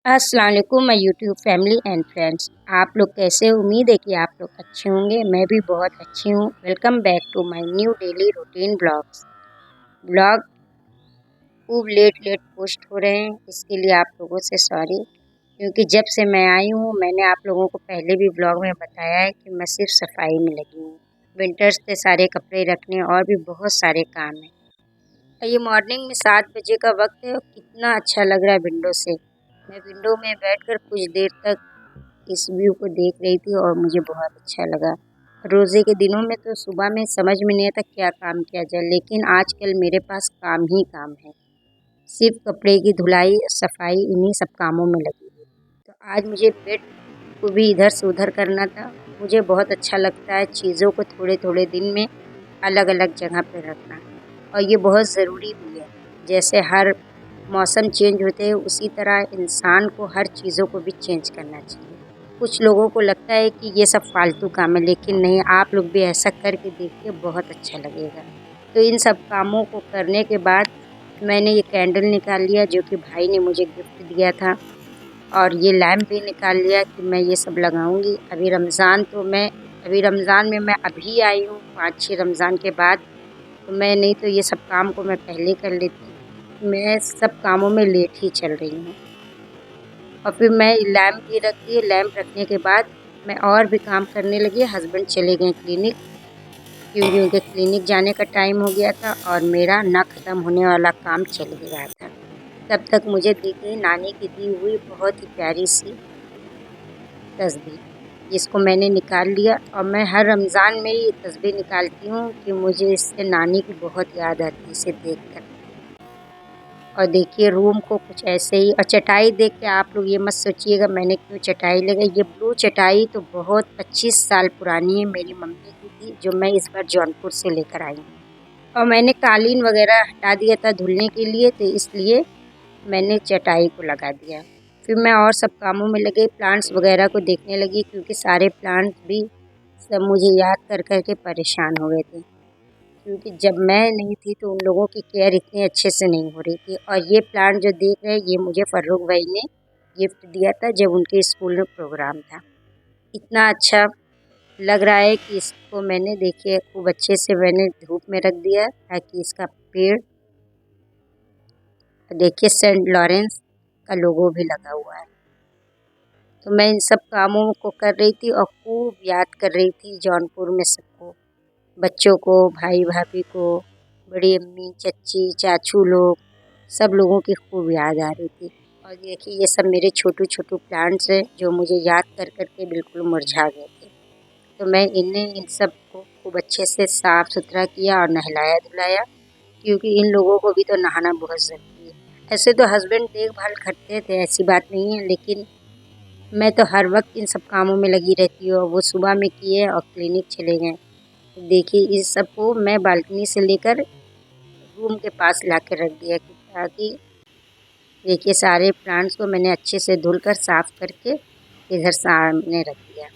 अस्सलाम वालेकुम my YouTube family and friends. आप लोग कैसे हो? उम्मीद है कि आप लोग अच्छे होंगे। मैं भी बहुत अच्छी हूँ। Welcome back to my new daily routine blogs. Blog खूब लेट पोस्ट हो रहे हैं, इसके लिए आप लोगों से सॉरी, क्योंकि जब से मैं आई हूँ मैंने आप लोगों को पहले भी ब्लॉग में बताया है कि मैं सिर्फ सफाई में लगी हूँ। विंटर्स के सारे कपड़े रखने और भी बहुत सारे काम हैं। और ये मॉर्निंग में 7 बजे का वक्त है और कितना अच्छा लग रहा है विंडो से। मैं विंडो में बैठकर कुछ देर तक इस व्यू को देख रही थी और मुझे बहुत अच्छा लगा। रोज़े के दिनों में तो सुबह में समझ में नहीं आता क्या काम किया जाए, लेकिन आजकल मेरे पास काम ही काम है। सिर्फ कपड़े की धुलाई, सफाई, इन्हीं सब कामों में लगी हुई। तो आज मुझे बेड को भी इधर से उधर करना था। मुझे बहुत अच्छा लगता है चीज़ों को थोड़े थोड़े दिन में अलग अलग जगह पर रखना, और ये बहुत ज़रूरी भी है। जैसे हर मौसम चेंज होते हैं उसी तरह इंसान को हर चीज़ों को भी चेंज करना चाहिए। कुछ लोगों को लगता है कि ये सब फालतू काम है, लेकिन नहीं, आप लोग भी ऐसा करके देखिए, बहुत अच्छा लगेगा। तो इन सब कामों को करने के बाद मैंने ये कैंडल निकाल लिया जो कि भाई ने मुझे गिफ्ट दिया था, और ये लैम्प भी निकाल लिया कि मैं ये सब लगाऊंगी। अभी रमज़ान में मैं अभी आई हूँ 5-6 रमज़ान के बाद। तो मैं नहीं तो ये सब काम को मैं पहले कर लेती। मैं सब कामों में लेट ही चल रही हूँ। और फिर मैं लैंप भी रख दिए। लैंप रखने के बाद मैं और भी काम करने लगी। हस्बैंड चले गए क्लिनिक, क्योंकि उनके क्लिनिक जाने का टाइम हो गया था और मेरा ना ख़त्म होने वाला काम चल ही रहा था। तब तक मुझे दी गई नानी की दी हुई बहुत ही प्यारी सी तस्बीह, जिसको मैंने निकाल लिया। और मैं हर रमज़ान में ये तस्बीह निकालती हूँ कि मुझे इससे नानी की बहुत याद आती है इसे देखकर। और देखिए रूम को कुछ ऐसे ही। और चटाई देख के आप लोग ये मत सोचिएगा मैंने क्यों चटाई लगाई। ये ब्लू चटाई तो बहुत 25 साल पुरानी है, मेरी मम्मी की थी, जो मैं इस बार जौनपुर से लेकर आई हूँ। और मैंने कालीन वगैरह हटा दिया था धुलने के लिए, तो इसलिए मैंने चटाई को लगा दिया। फिर मैं और सब कामों में लगे, प्लांट्स वगैरह को देखने लगी, क्योंकि सारे प्लांट्स भी सब मुझे याद कर कर के परेशान हो गए थे, क्योंकि जब मैं नहीं थी तो उन लोगों की केयर इतने अच्छे से नहीं हो रही थी। और ये प्लांट जो देख रहे हैं ये मुझे फर्रुख भाई ने गिफ्ट दिया था जब उनके स्कूल में प्रोग्राम था। इतना अच्छा लग रहा है कि इसको मैंने देखिए खूब अच्छे से मैंने धूप में रख दिया ताकि इसका पेड़, देखिए सेंट लॉरेंस का लोगो भी लगा हुआ है। तो मैं इन सब कामों को कर रही थी और खूब याद कर रही थी जौनपुर में सबको, बच्चों को, भाई भाभी को, बड़ी अम्मी, चच्ची, चाचू लोग, सब लोगों की खूब याद आ रही थी। और देखिए ये सब मेरे छोटू छोटू प्लांट्स हैं जो मुझे याद कर कर के बिल्कुल मुरझा गए थे। तो मैं इन सब को खूब अच्छे से साफ़ सुथरा किया और नहलाया धुलाया, क्योंकि इन लोगों को भी तो नहाना बहुत ज़रूरी है। ऐसे तो हस्बैंड देखभाल करते थे, ऐसी बात नहीं है, लेकिन मैं तो हर वक्त इन सब कामों में लगी रहती हूँ। वो सुबह में किए और क्लिनिक चले गए। देखिए इस सब को मैं बालकनी से लेकर रूम के पास ला कर रख दिया, ताकि देखिए सारे प्लांट्स को मैंने अच्छे से धुलकर साफ़ करके इधर सामने रख दिया।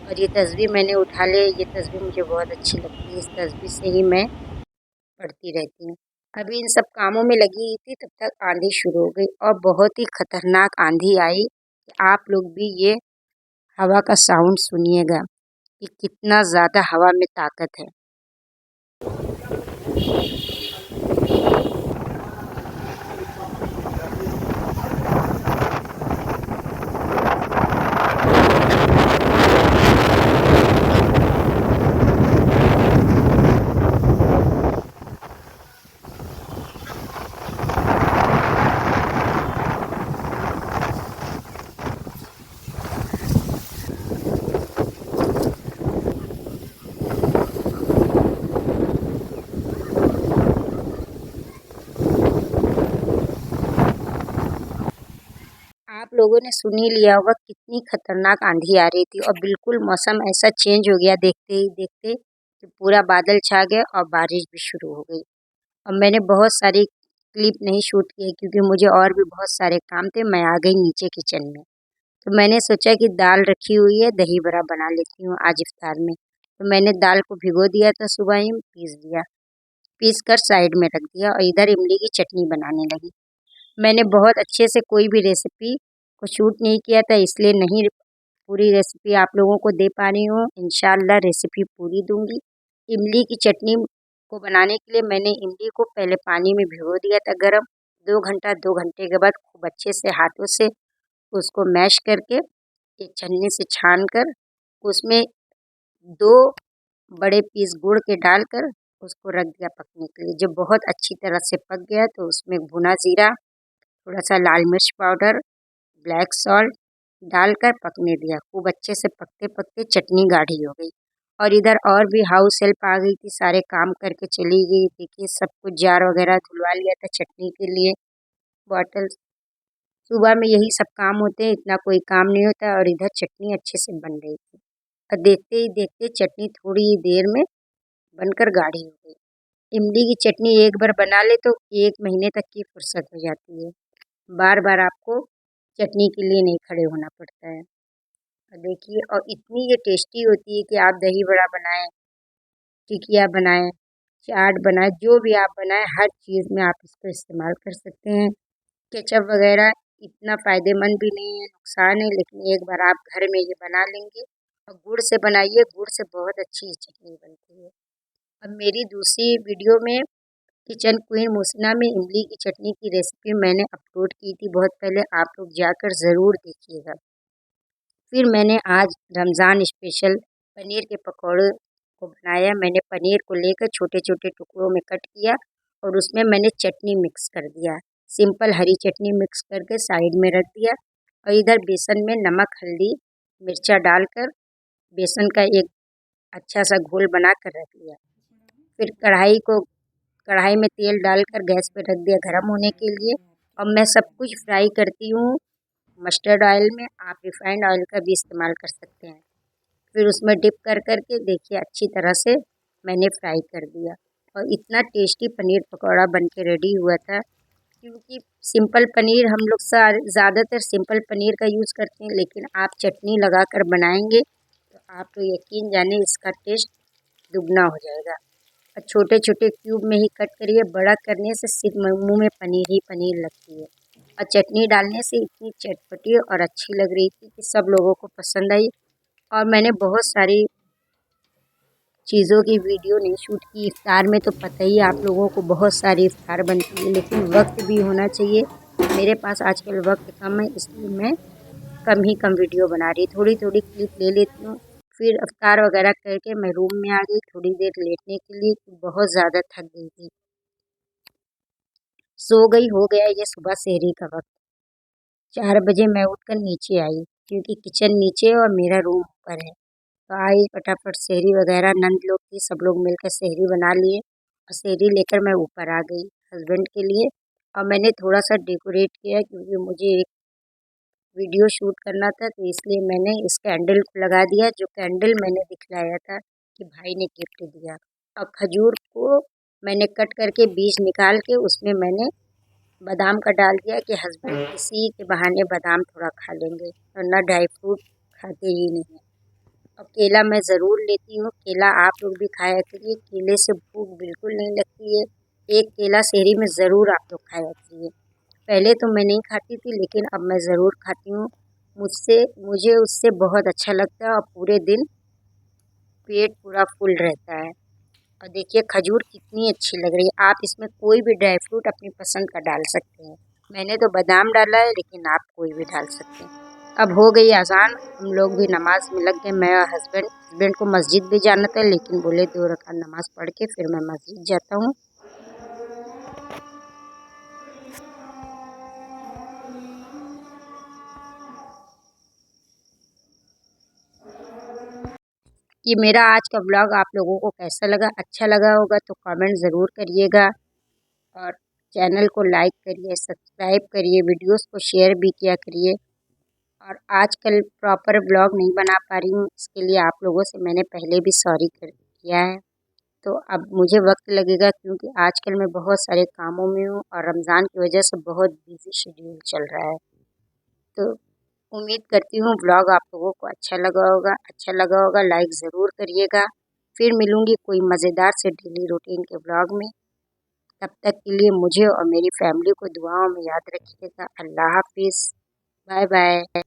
और ये तस्वीर मैंने उठा लिया, ये तस्वीर मुझे बहुत अच्छी लगती है, इस तस्वीर से ही मैं पढ़ती रहती हूँ। अभी इन सब कामों में लगी हुई थी, तब तक आंधी शुरू हो गई और बहुत ही खतरनाक आंधी आई। आप लोग भी ये हवा का साउंड सुनिएगा कि कितना ज़्यादा हवा में ताकत है। आप लोगों ने सुन ही लिया होगा कितनी खतरनाक आंधी आ रही थी, और बिल्कुल मौसम ऐसा चेंज हो गया देखते ही देखते कि पूरा बादल छा गया और बारिश भी शुरू हो गई। और मैंने बहुत सारी क्लिप नहीं शूट किए क्योंकि मुझे और भी बहुत सारे काम थे। मैं आ गई नीचे किचन में। तो मैंने सोचा कि दाल रखी हुई है, दही बड़ा बना लेती हूँ आज इफ्तार में। तो मैंने दाल को भिगो दिया था, सुबह ही पीस दिया, पीस कर साइड में रख दिया और इधर इमली की चटनी बनाने लगी। मैंने बहुत अच्छे से कोई भी रेसिपी को शूट नहीं किया था, इसलिए नहीं पूरी रेसिपी आप लोगों को दे पा रही हूँ। इंशाल्लाह रेसिपी पूरी दूंगी। इमली की चटनी को बनाने के लिए मैंने इमली को पहले पानी में भिगो दिया था गरम। 2 घंटे के बाद खूब अच्छे से हाथों से उसको मैश करके एक छन्नी से छान कर उसमें 2 बड़े पीस गुड़ के डालकर उसको रख दिया पकने के लिए। जब बहुत अच्छी तरह से पक गया तो उसमें भुना जीरा, थोड़ा सा लाल मिर्च पाउडर, ब्लैक सॉल्ट डालकर पकने दिया। खूब अच्छे से पकते पकते चटनी गाढ़ी हो गई और इधर और भी हाउस हेल्प आ गई थी, सारे काम करके चली गई। देखिए सब कुछ जार वगैरह धुलवा लिया था चटनी के लिए, बॉटल। सुबह में यही सब काम होते हैं, इतना कोई काम नहीं होता। और इधर चटनी अच्छे से बन रही थी और देखते ही देखते चटनी थोड़ी ही देर में बनकर गाढ़ी हो गई। इमली की चटनी एक बार बना ले तो 1 महीने तक की फुर्सत हो जाती है। बार बार आपको चटनी के लिए नहीं खड़े होना पड़ता है। और देखिए, और इतनी ये टेस्टी होती है कि आप दही बड़ा बनाएं, टिकिया बनाएं, चाट बनाएं, जो भी आप बनाएं हर चीज़ में आप इसको इस्तेमाल कर सकते हैं। केचप वगैरह इतना फ़ायदेमंद भी नहीं है, नुकसान है, लेकिन एक बार आप घर में ये बना लेंगे और गुड़ से बनाइए, गुड़ से बहुत अच्छी चटनी बनती है। अब मेरी दूसरी वीडियो में किचन क्वीन मुसना में इमली की चटनी की रेसिपी मैंने अपलोड की थी बहुत पहले, आप लोग जाकर ज़रूर देखिएगा। फिर मैंने आज रमज़ान स्पेशल पनीर के पकौड़े को बनाया। मैंने पनीर को लेकर छोटे छोटे टुकड़ों में कट किया और उसमें मैंने चटनी मिक्स कर दिया। सिंपल हरी चटनी मिक्स करके साइड में रख दिया और इधर बेसन में नमक, हल्दी, मिर्चा डालकर बेसन का एक अच्छा सा घोल बना कर रख लिया। फिर कढ़ाई में तेल डालकर गैस पे रख दिया गरम होने के लिए और मैं सब कुछ फ्राई करती हूँ मस्टर्ड ऑयल में। आप रिफाइंड ऑयल का भी इस्तेमाल कर सकते हैं। फिर उसमें डिप कर करके देखिए अच्छी तरह से मैंने फ्राई कर दिया और इतना टेस्टी पनीर पकौड़ा बन के रेडी हुआ था। क्योंकि सिंपल पनीर हम लोग ज़्यादातर सिंपल पनीर का यूज़ करते हैं, लेकिन आप चटनी लगा कर बनाएंगे तो आप तो यकीन जाने इसका टेस्ट दुगना हो जाएगा। और छोटे छोटे क्यूब में ही कट करिए, बड़ा करने से सिर्फ मुंह में पनीर ही पनीर लगती है। और चटनी डालने से इतनी चटपटी और अच्छी लग रही थी कि सब लोगों को पसंद आई। और मैंने बहुत सारी चीज़ों की वीडियो नहीं शूट की। इफ्तार में तो पता ही आप लोगों को बहुत सारी इफ्तार बनती है, लेकिन वक्त भी होना चाहिए। मेरे पास आजकल वक्त कम है, इसलिए मैं कम वीडियो बना रही, थोड़ी थोड़ी क्लिप ले लेती हूँ। फिर इफ्तार वगैरह करके मैं रूम में आ गई थोड़ी देर लेटने के लिए, बहुत ज़्यादा थक गई थी। सो गई, हो गया ये सुबह सहरी का वक्त। 4 बजे मैं उठकर नीचे आई, क्योंकि किचन नीचे और मेरा रूम ऊपर है। तो आई फटाफट सहरी वगैरह, नंद लोग थी, सब लोग मिलकर सहरी बना लिए और सहरी लेकर मैं ऊपर आ गई हस्बैंड के लिए। और मैंने थोड़ा सा डेकोरेट किया क्योंकि मुझे एक वीडियो शूट करना था, तो इसलिए मैंने इस कैंडल को लगा दिया, जो कैंडल मैंने दिखलाया था कि भाई ने गिफ्ट दिया। और खजूर को मैंने कट करके बीज निकाल के उसमें मैंने बादाम का डाल दिया कि हस्बैंड इसी के बहाने बादाम थोड़ा खा लेंगे, और ना ड्राई फ्रूट खाते ही नहीं हैं। और केला मैं ज़रूर लेती हूँ, केला आप लोग भी खाया करिए, केले से भूख बिल्कुल नहीं लगती है। एक केला सहरी में ज़रूर आप लोग खाया करिए। पहले तो मैं नहीं खाती थी, लेकिन अब मैं ज़रूर खाती हूँ। मुझे उससे बहुत अच्छा लगता है और पूरे दिन पेट पूरा फुल रहता है। और देखिए खजूर कितनी अच्छी लग रही है। आप इसमें कोई भी ड्राई फ्रूट अपनी पसंद का डाल सकते हैं। मैंने तो बादाम डाला है, लेकिन आप कोई भी डाल सकते हैं। अब हो गई अज़ान, हम लोग भी नमाज में लग गए। मैं और हस्बैंड को मस्जिद भी जाना था, लेकिन बोले 2 रकात नमाज पढ़ के फिर मैं मस्जिद जाता हूँ। ये मेरा आज का ब्लॉग आप लोगों को कैसा लगा? अच्छा लगा होगा तो कमेंट ज़रूर करिएगा और चैनल को लाइक करिए, सब्सक्राइब करिए, वीडियोस को शेयर भी किया करिए। और आजकल प्रॉपर ब्लॉग नहीं बना पा रही हूँ, इसके लिए आप लोगों से मैंने पहले भी सॉरी कर किया है। तो अब मुझे वक्त लगेगा, क्योंकि आजकल मैं बहुत सारे कामों में हूँ और रमज़ान की वजह से बहुत बिजी शेड्यूल चल रहा है। तो उम्मीद करती हूँ ब्लॉग आप लोगों को अच्छा लगा होगा, लाइक ज़रूर करिएगा। फिर मिलूँगी कोई मज़ेदार से डेली रूटीन के ब्लॉग में। तब तक के लिए मुझे और मेरी फैमिली को दुआओं में याद रखिएगा। अल्लाह हाफिज़। Bye bye.